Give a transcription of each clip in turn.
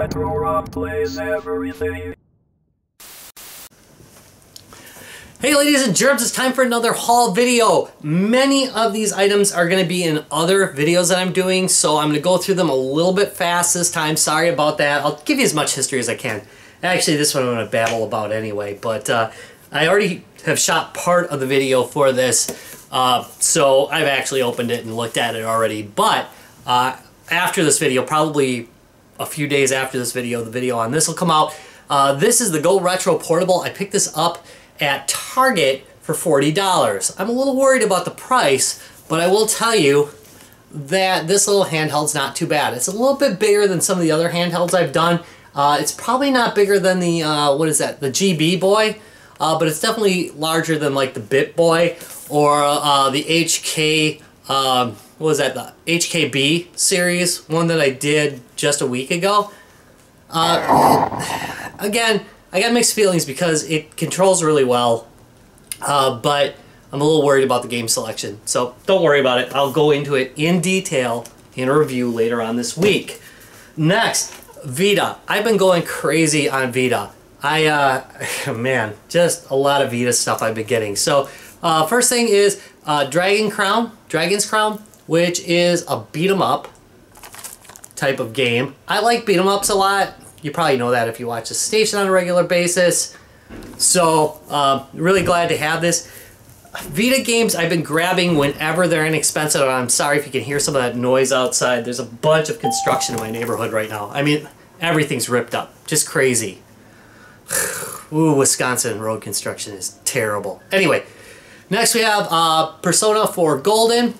Retro Rock plays everything. Hey ladies and germs, it's time for another haul video. Many of these items are going to be in other videos that I'm doing, so I'm going to go through them a little bit fast this time. Sorry about that. I'll give you as much history as I can. Actually, this one I'm going to babble about anyway, but I already have shot part of the video for this, so I've actually opened it and looked at it already. But after this video, probably a few days after this video, the video on this will come out. This is the Go Retro Portable. I picked this up at Target for $40. I'm a little worried about the price, but I will tell you that this little handheld's not too bad. It's a little bit bigger than some of the other handhelds I've done. It's probably not bigger than the, what is that, the GB Boy, but it's definitely larger than like the Bit Boy or the HK, what was that, the HKB series, one that I did just a week ago. Again, I got mixed feelings because it controls really well, but I'm a little worried about the game selection. So don't worry about it. I'll go into it in detail in a review later on this week. Next, Vita. I've been going crazy on Vita. Man, just a lot of Vita stuff I've been getting. So first thing is Dragon's Crown, which is a beat 'em up type of game. I like beat 'em ups a lot. You probably know that if you watch the station on a regular basis. So, really glad to have this. Vita games I've been grabbing whenever they're inexpensive. I'm sorry if you can hear some of that noise outside. There's a bunch of construction in my neighborhood right now. I mean, everything's ripped up. Just crazy. Ooh, Wisconsin road construction is terrible. Anyway, next we have Persona 4 Golden.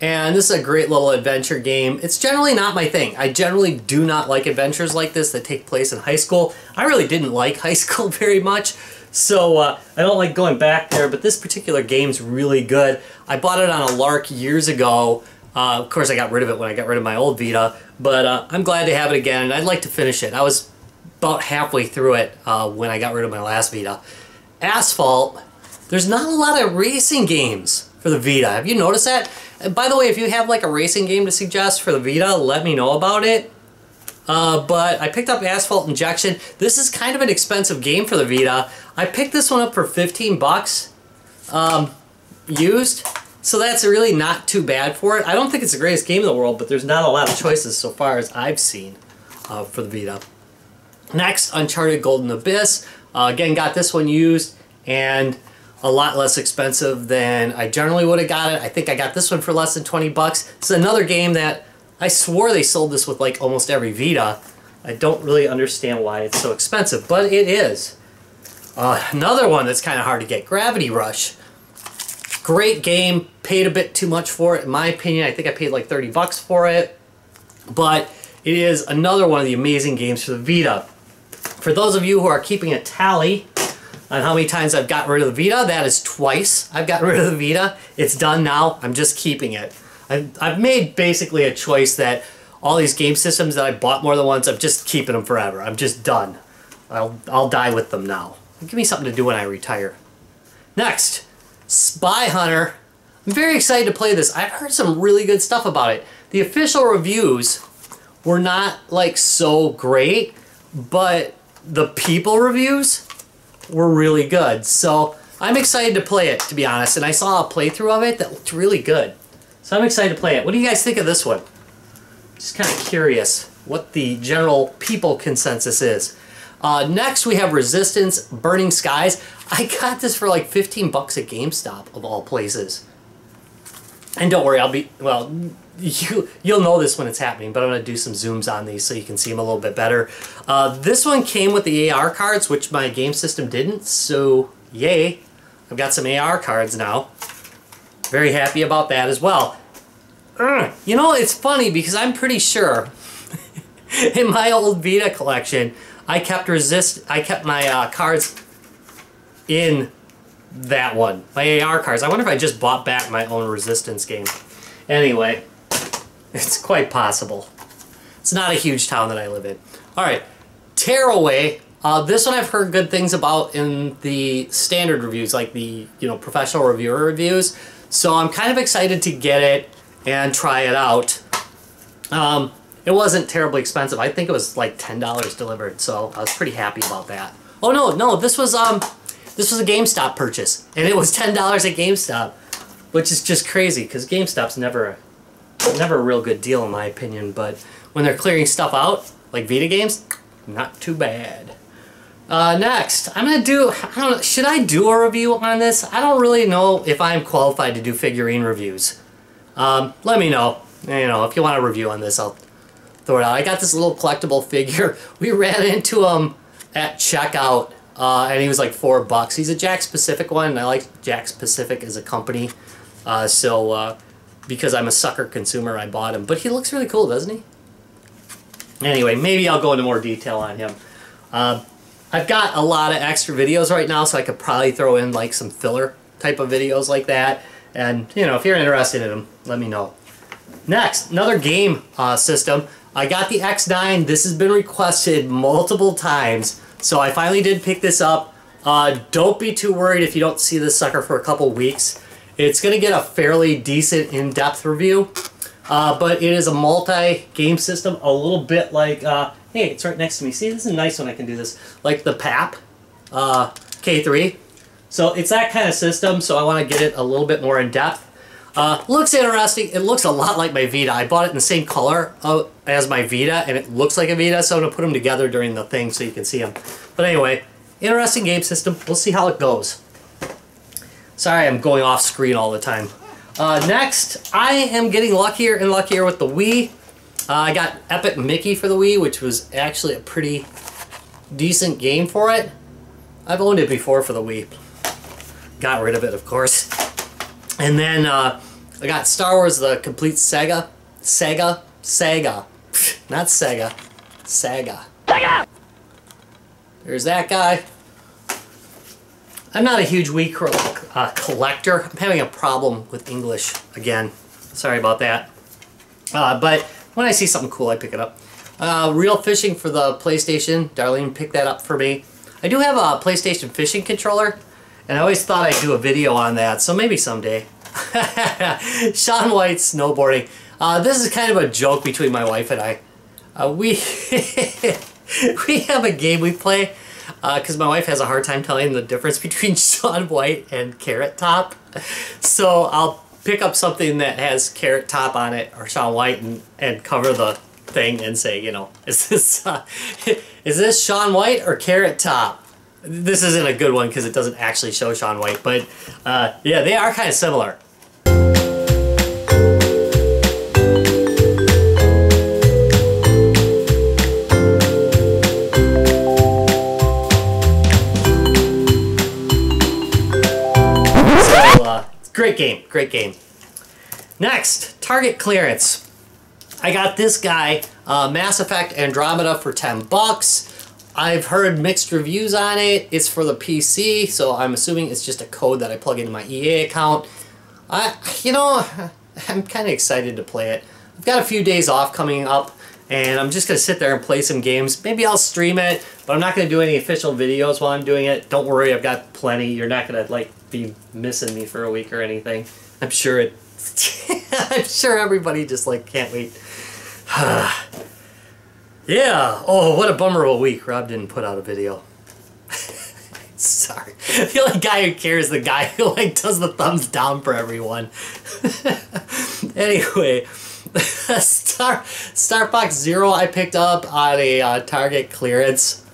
And this is a great little adventure game. It's generally not my thing. I generally do not like adventures like this that take place in high school. I really didn't like high school very much, so I don't like going back there, but this particular game's really good. I bought it on a lark years ago. Of course, I got rid of it when I got rid of my old Vita, but I'm glad to have it again, and I'd like to finish it. I was about halfway through it when I got rid of my last Vita. Asphalt, there's not a lot of racing games for the Vita. Have you noticed that? And by the way, if you have like a racing game to suggest for the Vita, let me know about it. But I picked up Asphalt Injection. This is kind of an expensive game for the Vita. I picked this one up for 15 bucks used. So that's really not too bad for it. I don't think it's the greatest game in the world, but there's not a lot of choices so far as I've seen for the Vita. Next, Uncharted Golden Abyss. Again, got this one used and a lot less expensive than I generally would have got it. I think I got this one for less than 20 bucks. It's another game that I swore they sold this with like almost every Vita. I don't really understand why it's so expensive, but it is. Another one that's kind of hard to get, Gravity Rush. Great game, paid a bit too much for it in my opinion. I think I paid like 30 bucks for it, but it is another one of the amazing games for the Vita. For those of you who are keeping a tally on how many times I've gotten rid of the Vita, that is twice I've gotten rid of the Vita. It's done now. I'm just keeping it. I've made basically a choice that all these game systems that I bought more than once, I'm just keeping them forever. I'm just done. I'll die with them now. Give me something to do when I retire. Next, Spy Hunter. I'm very excited to play this. I've heard some really good stuff about it. The official reviews were not like so great, but the people reviews were really good. So I'm excited to play it, to be honest. And I saw a playthrough of it that looked really good. So I'm excited to play it. What do you guys think of this one? Just kind of curious what the general people consensus is. Next we have Resistance Burning Skies. I got this for like 15 bucks at GameStop of all places. And don't worry, you'll know this when it's happening, but I'm going to do some zooms on these so you can see them a little bit better. This one came with the AR cards, which my game system didn't, so yay. I've got some AR cards now. Very happy about that as well. You know, it's funny because I'm pretty sure in my old Vita collection, I kept my cards in that one, my AR cards. I wonder if I just bought back my own Resistance game. Anyway, it's quite possible. It's not a huge town that I live in. Alright, Tearaway. This one I've heard good things about in the standard reviews, like the professional reviewer reviews. So I'm kind of excited to get it and try it out. it wasn't terribly expensive. I think it was like $10 delivered, so I was pretty happy about that. Oh no, this was a GameStop purchase, and it was $10 at GameStop, which is just crazy because GameStop's never a real good deal in my opinion. But when they're clearing stuff out, like Vita games, not too bad. Next, I'm gonna do. I don't know, should I do a review on this? I don't really know if I'm qualified to do figurine reviews. Let me know. You know, if you want a review on this, I'll throw it out. I got this little collectible figure. We ran into him at checkout, and he was like $4. He's a Jakks Pacific one, and I like Jakks Pacific as a company. Because I'm a sucker consumer, I bought him. But he looks really cool, doesn't he? Anyway, maybe I'll go into more detail on him. I've got a lot of extra videos right now, so I could probably throw in like some filler type of videos like that. And, you know, if you're interested in them, let me know. Next, another game system. I got the X9. This has been requested multiple times, so I finally did pick this up. Don't be too worried if you don't see this sucker for a couple weeks. It's going to get a fairly decent in-depth review, but it is a multi-game system, a little bit like, hey, it's right next to me. See, this is nice when I can do this. Like the PAP K3. So it's that kind of system, so I want to get it a little bit more in-depth. Looks interesting. It looks a lot like my Vita. I bought it in the same color as my Vita, and it looks like a Vita, so I'm going to put them together during the thing so you can see them. But anyway, interesting game system. We'll see how it goes. Sorry, I'm going off screen all the time. Next, I am getting luckier and luckier with the Wii. I got Epic Mickey for the Wii, which was actually a pretty decent game for it. I've owned it before for the Wii. Got rid of it, of course. And then I got Star Wars The Complete Saga. Saga. Not Sega. Saga. There's that guy. I'm not a huge Wii collector. I'm having a problem with English again. Sorry about that. But when I see something cool, I pick it up. Real Fishing for the PlayStation. Darlene picked that up for me. I do have a PlayStation fishing controller, and I always thought I'd do a video on that, so maybe someday. Shaun White snowboarding. This is kind of a joke between my wife and I. We have a game we play because my wife has a hard time telling the difference between Shaun White and Carrot Top. So I'll pick up something that has Carrot Top on it or Shaun White and cover the thing and say, you know, is this Shaun White or Carrot Top? This isn't a good one because it doesn't actually show Shaun White, but yeah, they are kind of similar. Great game, great game. Next, Target clearance. I got this guy, Mass Effect Andromeda for $10. I've heard mixed reviews on it. It's for the PC, so I'm assuming it's just a code that I plug into my EA account. You know, I'm kind of excited to play it. I've got a few days off coming up, and I'm just going to sit there and play some games. Maybe I'll stream it, but I'm not going to do any official videos while I'm doing it. Don't worry, I've got plenty. You're not going to, like, be missing me for a week or anything. I'm sure it... I'm sure everybody just, like, can't wait. Yeah. Oh, what a bummer of a week. Rob didn't put out a video. Sorry. The only guy who cares is the guy who, like, does the thumbs down for everyone. Anyway, Star Fox Zero I picked up on a Target clearance,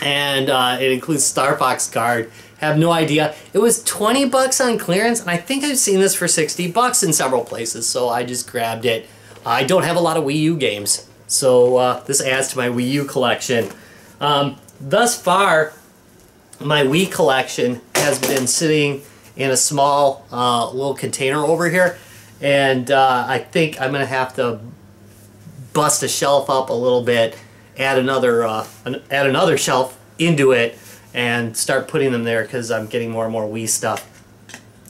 and it includes Star Fox Guard. Have no idea. It was 20 bucks on clearance, and I think I've seen this for 60 bucks in several places, so I just grabbed it. I don't have a lot of Wii U games, so this adds to my Wii U collection. Thus far, my Wii collection has been sitting in a small little container over here, and I think I'm going to have to bust a shelf up a little bit, add another shelf into it, and start putting them there because I'm getting more and more Wii stuff.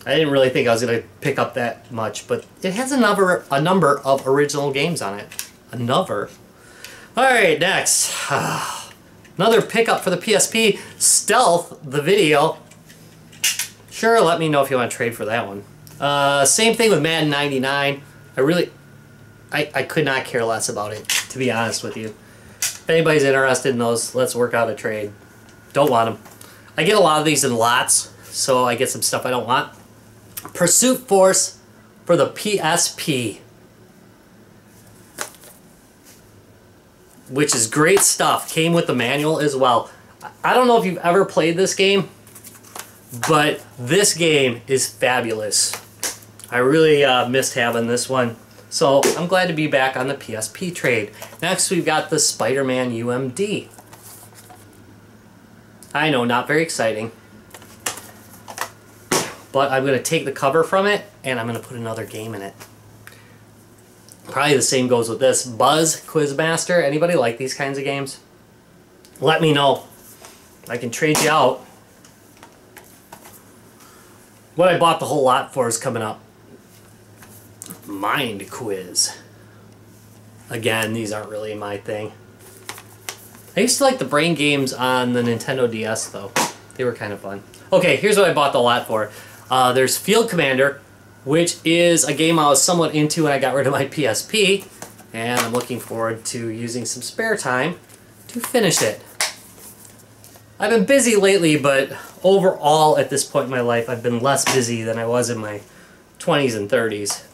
I didn't really think I was going to pick up that much, but it has a number of original games on it. Alright, next. Another pickup for the PSP, Stealth, the video. Sure, let me know if you want to trade for that one. Same thing with Madden 99. I could not care less about it. to be honest with you. If anybody's interested in those, let's work out a trade. Don't want them. I get a lot of these in lots, so I get some stuff I don't want. Pursuit Force for the PSP, which is great stuff. Came with the manual as well. I don't know if you've ever played this game, but this game is fabulous. I really missed having this one. So I'm glad to be back on the PSP trade. Next we've got the Spider-Man UMD. I know, not very exciting. But I'm going to take the cover from it and I'm going to put another game in it. Probably the same goes with this. Buzz Quizmaster. Anybody like these kinds of games? Let me know. I can trade you out. What I bought the whole lot for is coming up. Mind Quiz. Again, these aren't really my thing. I used to like the brain games on the Nintendo DS though. They were kind of fun. Okay, here's what I bought the lot for. There's Field Commander, which is a game I was somewhat into when I got rid of my PSP, and I'm looking forward to using some spare time to finish it. I've been busy lately, but overall at this point in my life I've been less busy than I was in my 20s and 30s.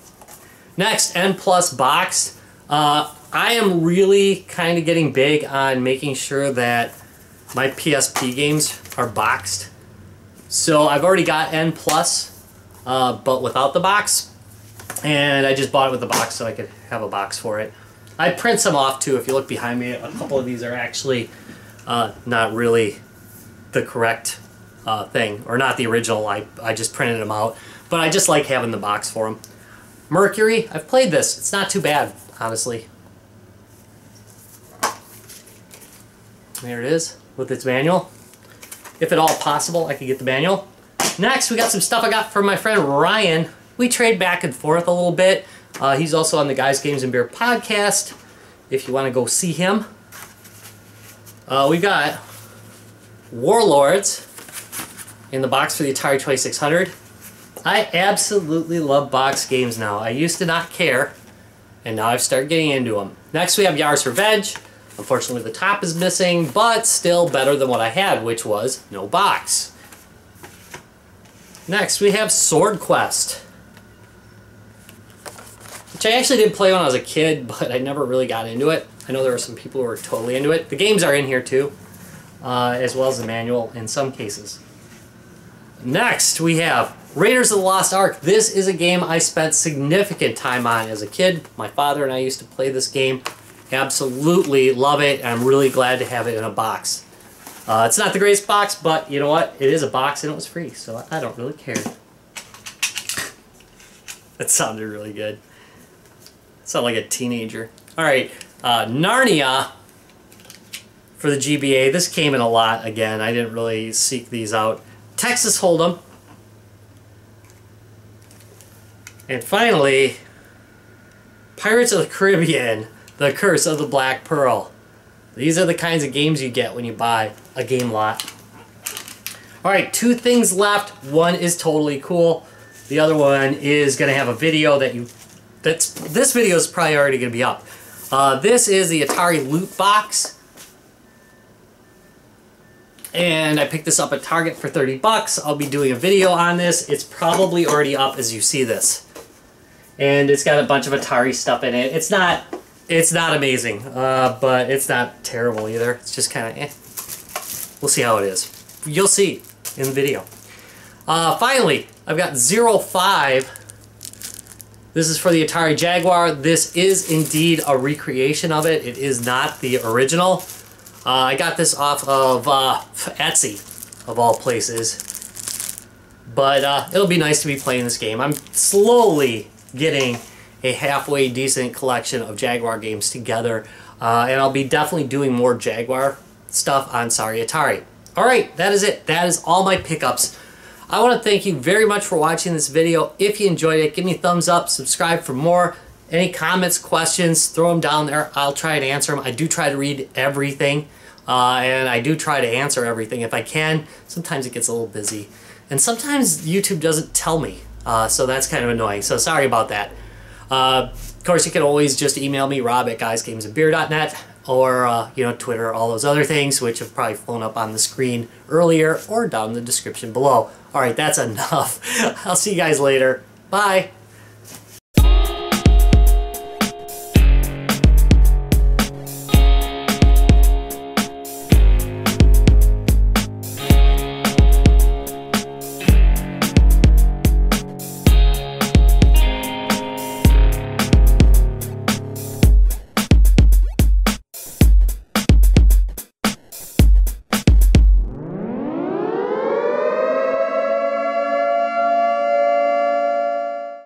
Next, N Plus Boxed. I am really kind of getting big on making sure that my PSP games are boxed. So I've already got N Plus, but without the box. And I just bought it with the box so I could have a box for it. I print some off too. If you look behind me, a couple of these are actually not really the correct thing, or not the original. I just printed them out. But I just like having the box for them. Mercury, I've played this. It's not too bad, honestly. There it is, with its manual. If at all possible, I could get the manual. Next, we got some stuff I got from my friend Ryan. We trade back and forth a little bit. He's also on the Guys, Games, and Beer podcast, if you want to go see him. We got Warlords in the box for the Atari 2600. I absolutely love box games now. I used to not care, and now I've started getting into them. Next, we have Yars Revenge. Unfortunately, the top is missing, but still better than what I had, which was no box. Next, we have Sword Quest, which I actually did play when I was a kid, but I never really got into it. I know there were some people who were totally into it. The games are in here too, as well as the manual in some cases. Next, we have Raiders of the Lost Ark. This is a game I spent significant time on as a kid. My father and I used to play this game. Absolutely love it, and I'm really glad to have it in a box. It's not the greatest box, but you know what? It is a box and it was free, so I don't really care. That sounded really good. Sound like a teenager. Alright, Narnia for the GBA. This came in a lot again. I didn't really seek these out. Texas Hold'em. And finally, Pirates of the Caribbean, The Curse of the Black Pearl. These are the kinds of games you get when you buy a game lot. Alright, two things left. One is totally cool. The other one is going to have a video this video is probably already going to be up. This is the Atari loot box. And I picked this up at Target for 30 bucks. I'll be doing a video on this. It's probably already up as you see this. And it's got a bunch of Atari stuff in it. It's not amazing, but it's not terrible either. It's just kind of eh. We'll see how it is. You'll see in the video. Finally, I've got 05. This is for the Atari Jaguar. This is indeed a recreation of it. It is not the original. I got this off of Etsy, of all places. But it'll be nice to be playing this game. I'm slowly getting a halfway decent collection of Jaguar games together. And I'll be definitely doing more Jaguar stuff on Sorry Atari. Alright, that is it. That is all my pickups. I want to thank you very much for watching this video. If you enjoyed it, give me a thumbs up, subscribe for more. Any comments, questions, throw them down there. I'll try to answer them. I do try to read everything, and I do try to answer everything if I can. Sometimes it gets a little busy, and sometimes YouTube doesn't tell me, so that's kind of annoying. So sorry about that. course, you can always just email me, rob@guysgamesandbeer.net, or Twitter, all those other things, which have probably flown up on the screen earlier or down in the description below. All right, that's enough. I'll see you guys later. Bye.